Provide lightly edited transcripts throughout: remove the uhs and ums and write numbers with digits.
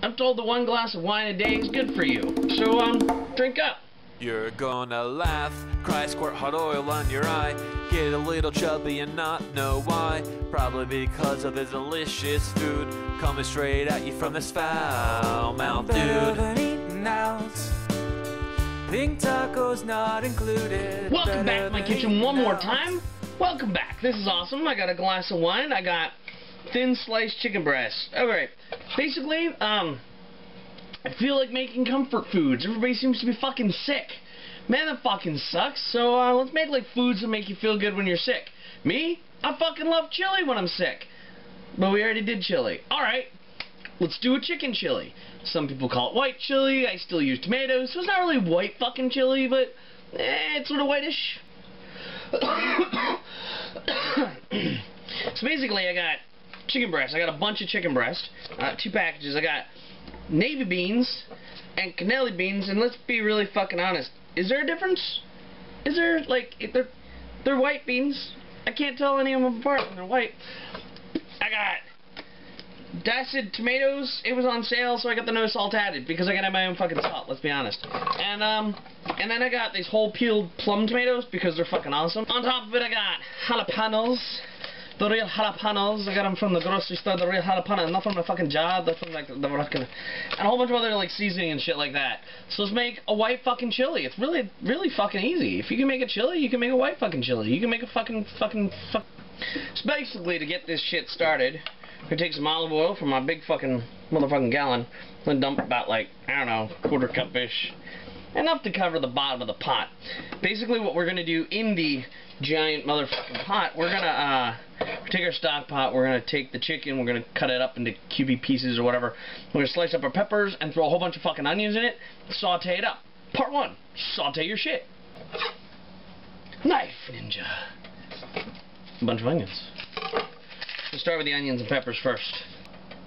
I'm told that 1 glass of wine a day is good for you. So, drink up. You're gonna laugh, cry, squirt hot oil on your eye, get a little chubby and not know why. Probably because of the delicious food coming straight at you from this foul mouth dude. Better than eating out. Pink tacos not included. Welcome back to my kitchen one more time. Welcome back. This is awesome. I got a glass of wine. I got thin sliced chicken breast. Alright. Basically, I feel like making comfort foods. Everybody seems to be fucking sick. Man, that fucking sucks. So, let's make like foods that make you feel good when you're sick. Me? I fucking love chili when I'm sick. But we already did chili. Alright. Let's do a chicken chili. Some people call it white chili. I still use tomatoes. So it's not really white fucking chili, but it's sort of whitish. So basically, I got chicken breast. I got a bunch of chicken breast. 2 packages. I got navy beans and cannelli beans. And let's be really fucking honest. Is there a difference? Is there, like, they're white beans. I can't tell any of them apart when they're white. I got diced tomatoes. It was on sale, so I got the no salt added because I gotta have my own fucking salt, let's be honest. And then I got these whole peeled plum tomatoes because they're fucking awesome. On top of it, I got jalapenos. The real jalapenos. I got them from the grocery store, the real jalapenos, not from the fucking job. They're from like the fucking, and a whole bunch of other like seasoning and shit like that. So let's make a white fucking chili. It's really, really fucking easy. If you can make a chili, you can make a white fucking chili. You can make a fucking. So basically, to get this shit started, I'm gonna take some olive oil from my big fucking motherfucking gallon. I'm gonna dump about like, I don't know, 1/4 cup-ish. Enough to cover the bottom of the pot. Basically what we're gonna do in the giant motherfucking pot, we're gonna take our stock pot, we're gonna take the chicken, we're gonna cut it up into cubey pieces or whatever. We're gonna slice up our peppers and throw a whole bunch of fucking onions in it, saute it up. Part 1, saute your shit. Knife ninja. A bunch of onions. We'll start with the onions and peppers first.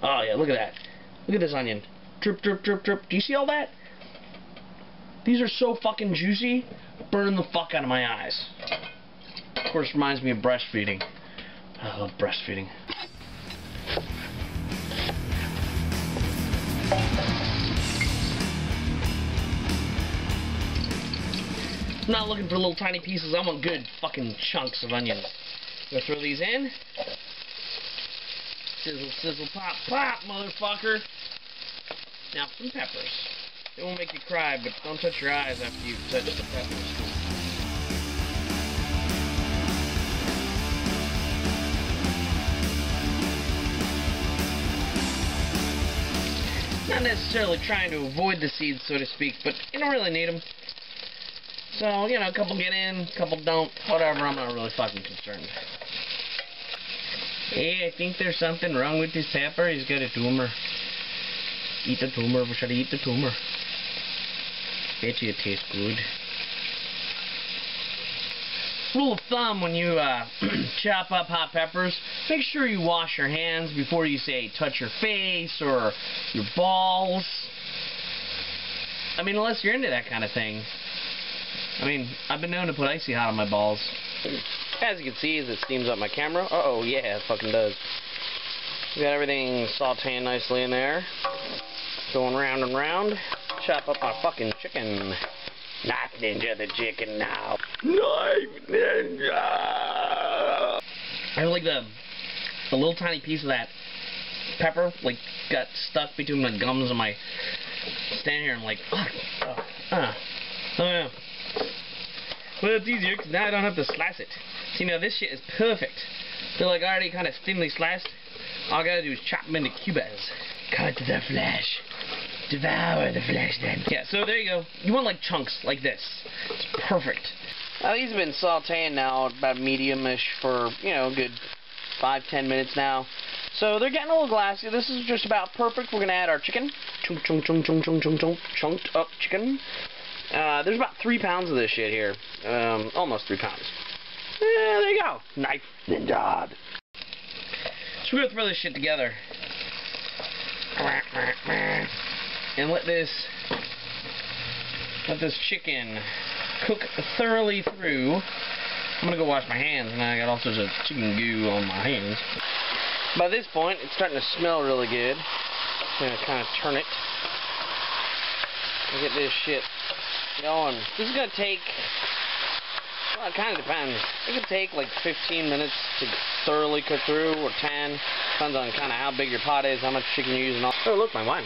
Oh yeah, look at that. Look at this onion. Drip, drip, drip, drip. Do you see all that? These are so fucking juicy, burning the fuck out of my eyes. Of course, reminds me of breastfeeding. I love breastfeeding. I'm not looking for little tiny pieces. I want good fucking chunks of onions. I'm gonna throw these in. Sizzle, sizzle, pop, pop, motherfucker. Now some peppers. It won't make you cry, but don't touch your eyes after you touch the peppers. Not necessarily trying to avoid the seeds, so to speak, but you don't really need them. So, you know, a couple get in, a couple don't, whatever, I'm not really fucking concerned. Hey, I think there's something wrong with this pepper. He's got a tumor. Eat the tumor. We should eat the tumor. Bet you it tastes good. Rule of thumb when you chop up hot peppers, make sure you wash your hands before you, say, touch your face or your balls. I mean, unless you're into that kind of thing. I mean, I've been known to put icy hot on my balls. As you can see, as it steams up my camera. Uh-oh, yeah, it fucking does. We got everything sauteing nicely in there. Going round and round. Chop up my fucking chicken. Knife Ninja the chicken now. Knife Ninja! I like the little tiny piece of that pepper, like, got stuck between the gums of my... Stand here and like... Oh yeah. Well, it's easier because now I don't have to slice it. See, now this shit is perfect. They're like already kind of thinly sliced. All I gotta do is chop them into cubes. Cut the flesh. Devour the flesh then. Yeah, so there you go. You want like chunks like this. It's perfect. Now these have been sauteing now about medium-ish for, you know, a good 5-10 minutes now. So they're getting a little glassy. This is just about perfect. We're gonna add our chicken. Chunk, chunk, chunk, chunk, chunk, chunk, chunk. Chunked up chicken. There's about 3 pounds of this shit here. Almost 3 pounds. Yeah, there you go. Knife Ninja. So we're gonna throw this shit together. And let this chicken cook thoroughly through. I'm gonna go wash my hands, and I got all sorts of chicken goo on my hands. By this point, it's starting to smell really good. gonna kind of turn it and get this shit going. This is gonna take, well, it kind of depends. It could take like 15 minutes to thoroughly cook through, or 10. Depends on kind of how big your pot is, how much chicken you're using. Oh, look, my wine.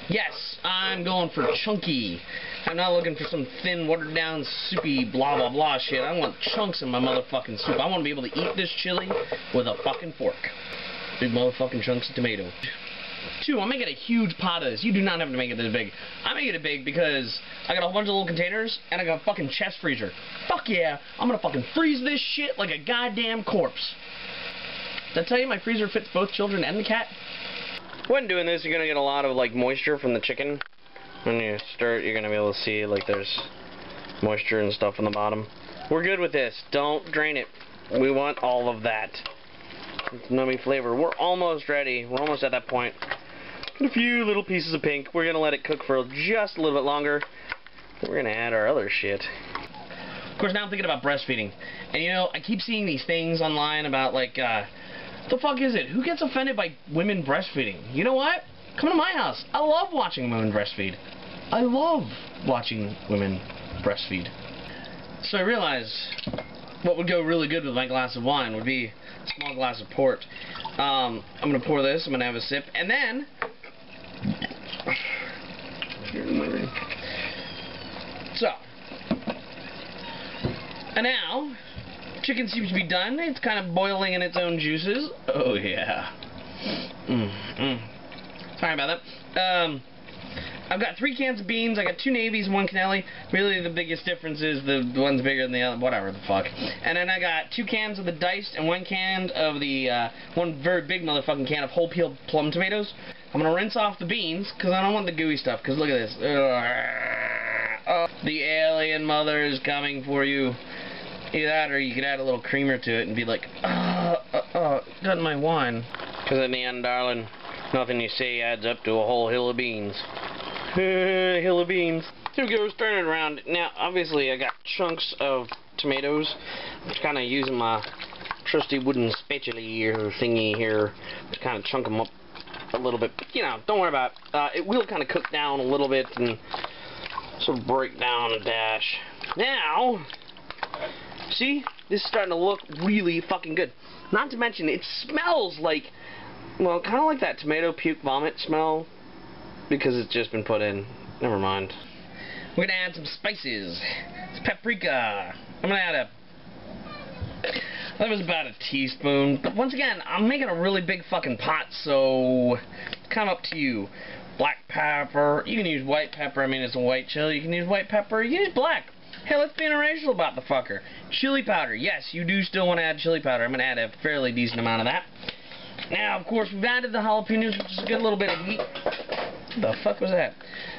Yes, I'm going for chunky. I'm not looking for some thin, watered down, soupy, blah, blah, blah shit. I want chunks in my motherfucking soup. I want to be able to eat this chili with a fucking fork. Big motherfucking chunks of tomato. 2, I'm making a huge pot of this. You do not have to make it this big. I make it big because I got a whole bunch of little containers, and I got a fucking chest freezer. Fuck yeah, I'm gonna fucking freeze this shit like a goddamn corpse. Did I tell you my freezer fits both children and the cat? When doing this, you're gonna get a lot of like moisture from the chicken. When you stir it, you're gonna be able to see like there's moisture and stuff on the bottom. We're good with this. Don't drain it. We want all of that. It's nummy flavor. We're almost ready. We're almost at that point. Got a few little pieces of pink. We're gonna let it cook for just a little bit longer. We're gonna add our other shit. Of course, now I'm thinking about breastfeeding. And you know, I keep seeing these things online about like, the fuck is it? Who gets offended by women breastfeeding? You know what? Come to my house. I love watching women breastfeed. I love watching women breastfeed. So I realized what would go really good with my glass of wine would be a small glass of port. I'm going to pour this. I'm going to have a sip. And then... So. And now... Chicken seems to be done. It's kind of boiling in its own juices. Oh, yeah. Sorry about that. I've got 3 cans of beans. I got 2 navies, 1 cannelli. Really, the biggest difference is the one's bigger than the other. Whatever the fuck. And then I got 2 cans of the diced and 1 can of the, one very big motherfucking can of whole peeled plum tomatoes. I'm going to rinse off the beans because I don't want the gooey stuff. Because look at this. Oh, the alien mother is coming for you. Either that, or you could add a little creamer to it and be like, got my wine. Because in the end, darling, nothing you say adds up to a whole hill of beans. Hill of beans. Here we go, turn it around. Now, obviously, I got chunks of tomatoes. I'm kind of using my trusty wooden spatula or thingy here to kind of chunk them up a little bit. But, you know, don't worry about it. It will kind of cook down a little bit and sort of break down a dash. Now... See? This is starting to look really fucking good. Not to mention, it smells like, well, kind of like that tomato puke vomit smell. Because it's just been put in. Never mind. We're going to add some spices. It's paprika. I'm going to add that was about a teaspoon. But once again, I'm making a really big fucking pot, so it's kind of up to you. Black pepper. You can use white pepper. I mean, it's a white chili. You can use white pepper. You can use black. Hey, let's be interracial about the fucker. Chili powder. Yes, you do still want to add chili powder. I'm going to add a fairly decent amount of that. Now, of course, we've added the jalapenos, which is a good little bit of heat. What the fuck was that?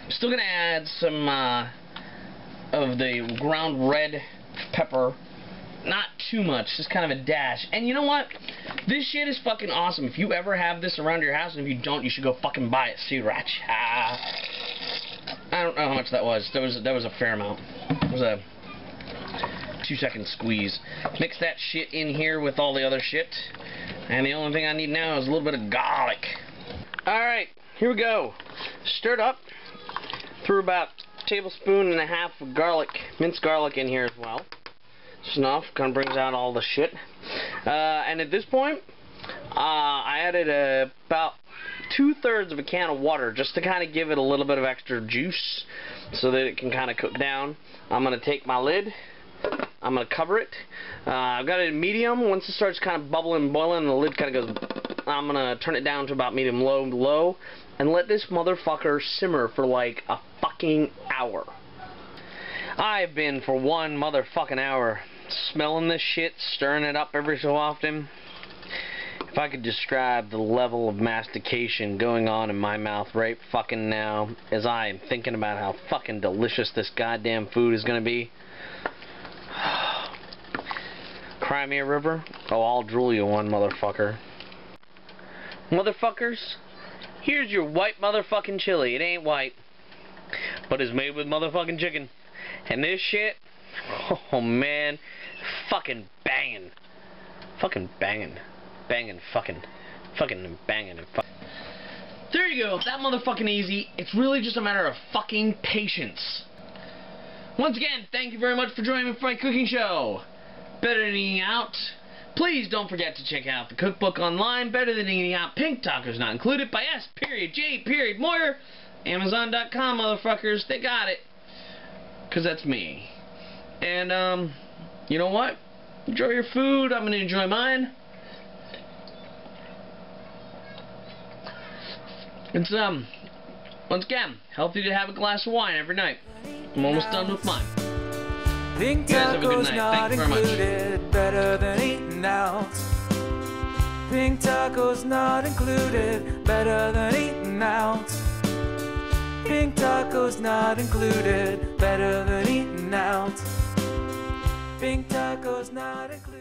I'm still going to add some of the ground red pepper. Not too much, just kind of a dash. And you know what? This shit is fucking awesome. If you ever have this around your house, and if you don't, you should go fucking buy it. Sriracha. I don't know how much that was. That was a fair amount. It was a 2-second squeeze. Mix that shit in here with all the other shit. And the only thing I need now is a little bit of garlic. Alright, here we go. Stirred up. Threw about a tablespoon and a half of garlic, minced garlic in here as well. Just enough. Kind of brings out all the shit. And at this point, I added about 2/3 of a can of water just to kind of give it a little bit of extra juice so that it can kind of cook down. I'm going to take my lid. I'm going to cover it. I've got it in medium. Once it starts kind of bubbling and boiling, the lid kind of goes... I'm going to turn it down to about medium-low and let this motherfucker simmer for like a fucking hour. I've been for 1 motherfucking hour smelling this shit, stirring it up every so often. If I could describe the level of mastication going on in my mouth right fucking now as I am thinking about how fucking delicious this goddamn food is going to be. Cry me a river? Oh, I'll drool you one, motherfucker. Motherfuckers, here's your white motherfucking chili. It ain't white, but it's made with motherfucking chicken. And this shit, oh man, fucking banging. Fucking banging. Banging, fucking banging and fucking. There you go. That motherfucking easy. It's really just a matter of fucking patience. Once again, thank you very much for joining me for my cooking show. Better Than Eating Out. Please don't forget to check out the cookbook online, Better Than Eating Out, Pink Tacos Not Included, by S.J. Moyer. Amazon.com, motherfuckers. They got it. Because that's me. And, you know what? Enjoy your food. I'm going to enjoy mine. It's, once again, healthy to have a glass of wine every night. I'm almost done with mine. Pink You guys have a good tacos night. not Thank you very much. included, better than eating out. Pink tacos not included, better than eating out. Pink tacos not included, better than eating out. Pink tacos not included.